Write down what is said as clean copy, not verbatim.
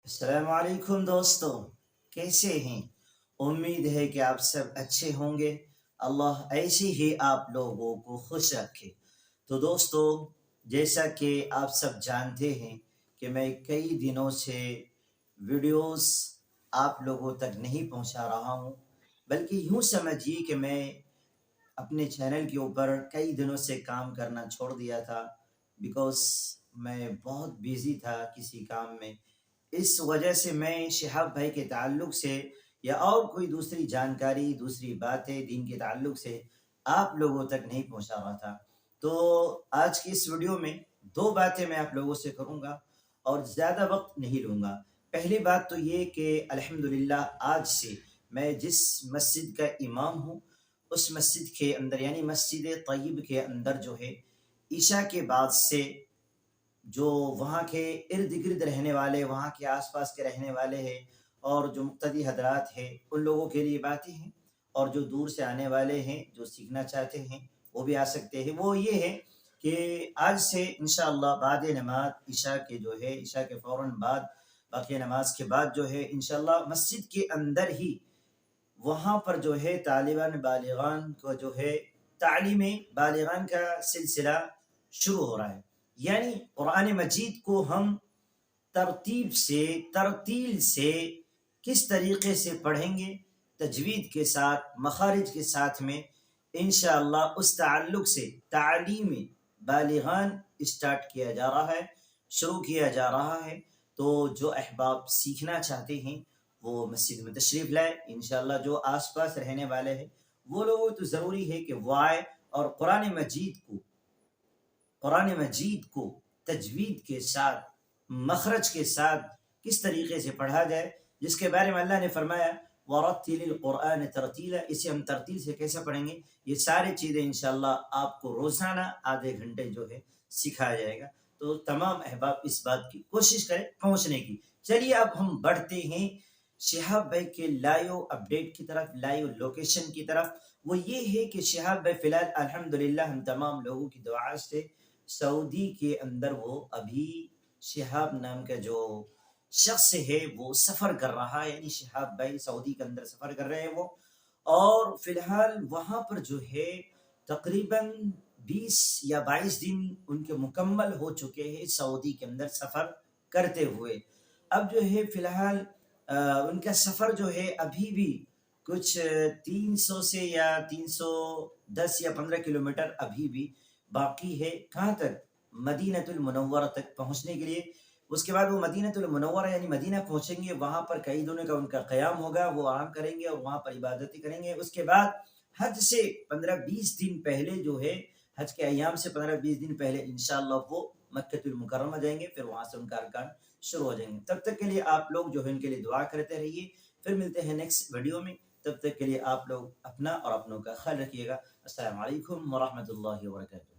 السلام علیکم دوستو، کیسے ہیں؟ امید ہے کہ آپ سب اچھے ہوں گے۔ اللہ ایسے ہی آپ لوگوں کو خوش رکھے۔ تو دوستو، جیسا کہ آپ سب جانتے ہیں کہ میں کئی دنوں سے ویڈیوز آپ لوگوں تک نہیں پہنچا رہا ہوں، بلکہ یوں سمجھیے کہ میں اپنے چینل کے اوپر کئی دنوں سے کام کرنا چھوڑ دیا تھا، بیکاز میں بہت بیزی تھا کسی کام میں۔ اس وجہ سے میں شہاب بھائی کے تعلق سے یا اور کوئی دوسری جانکاری، دوسری باتیں دین کے تعلق سے آپ لوگوں تک نہیں پہنچا رہا تھا۔ تو آج کی اس ویڈیو میں دو باتیں میں آپ لوگوں سے کروں گا اور زیادہ وقت نہیں لوں گا۔ پہلی بات تو یہ کہ الحمدللہ آج سے میں جس مسجد کا امام ہوں، اس مسجد کے اندر یعنی مسجد طیب کے اندر جو ہے عشاء کے بعد سے جو وہاں کے ارد گرد رہنے والے، وہاں کے آس پاس کے رہنے والے ہیں اور جو مقتدی حضرات ہیں، ان لوگوں کے لیے باتیں ہیں، اور جو دور سے آنے والے ہیں جو سیکھنا چاہتے ہیں وہ بھی آ سکتے ہیں۔ وہ یہ ہے کہ آج سے انشاءاللہ بعد نماز عشاء کے جو ہے عشاء کے فوراً بعد، باقی نماز کے بعد جو ہے انشاءاللہ مسجد کے اندر ہی وہاں پر جو ہے طالبان بالغان کو جو ہے تعلیم بالغان کا سلسلہ شروع ہو رہا ہے۔ یعنی قرآن مجید کو ہم ترتیب سے، ترتیل سے کس طریقے سے پڑھیں گے، تجوید کے ساتھ، مخارج کے ساتھ میں انشاءاللہ اس تعلق سے تعلیم بالغان اسٹارٹ کیا جا رہا ہے، شروع کیا جا رہا ہے۔ تو جو احباب سیکھنا چاہتے ہیں وہ مسجد میں تشریف لائے۔ انشاءاللہ جو آس پاس رہنے والے ہیں وہ لوگوں تو ضروری ہے کہ وہ آئے اور قرآن مجید کو تجوید کے ساتھ، مخرج کے ساتھ کس طریقے سے پڑھا جائے، جس کے بارے میں اللہ نے فرمایا وَرَتِّلِ الْقُرْآنَ تَرْتِيلًا، اسے ہم ترتیل سے کیسے پڑھیں گے، یہ ساری چیزیں انشاءاللہ آپ کو روزانہ آدھے گھنٹے جو ہے سکھایا جائے گا۔ تو تمام احباب اس بات کی کوشش کریں پہنچنے کی۔ چلیے اب ہم بڑھتے ہیں شہاب بھائی کے لائیو اپڈیٹ کی طرف، لائیو لوکیشن کی طرف۔ وہ یہ ہے کہ شہاب بھائی فی الحال الحمدللہ ہم تمام لوگوں کی دعا سے سعودی کے اندر وہ ابھی شہاب نام کا جو شخص ہے وہ سفر کر رہا ہے، یعنی شہاب بھائی سعودی کے اندر سفر کر رہے ہیں وہ، اور فی الحال وہاں پر جو ہے تقریباً 20 یا 22 دن ان کے مکمل ہو چکے ہیں سعودی کے اندر سفر کرتے ہوئے۔ اب جو ہے فی الحال ان کا سفر جو ہے ابھی بھی کچھ 300 سے یا 310 یا 15 کلومیٹر ابھی بھی باقی ہے۔ کہاں تک؟ مدینۃ المنورہ تک پہنچنے کے لیے۔ اس کے بعد وہ مدینۃ المنورہ یعنی مدینہ پہنچیں گے، وہاں پر کئی دنوں کا ان کا قیام ہوگا، وہ آرام کریں گے اور وہاں پر عبادتیں کریں گے۔ اس کے بعد حج سے 15-20 دن پہلے جو ہے، حج کے ایام سے 15-20 دن پہلے انشاءاللہ وہ مکہ المکرمہ جائیں گے، پھر وہاں سے ان کا ارکان شروع ہو جائیں گے۔ تب تک کے لیے آپ لوگ جو ہے ان کے لیے دعا کرتے رہیے۔ پھر ملتے ہیں نیکسٹ ویڈیو میں، تب تک کے لیے آپ لوگ اپنا اور اپنوں کا خیال رکھیے گا۔ السلام علیکم ورحمۃ اللہ وبرکاتہ۔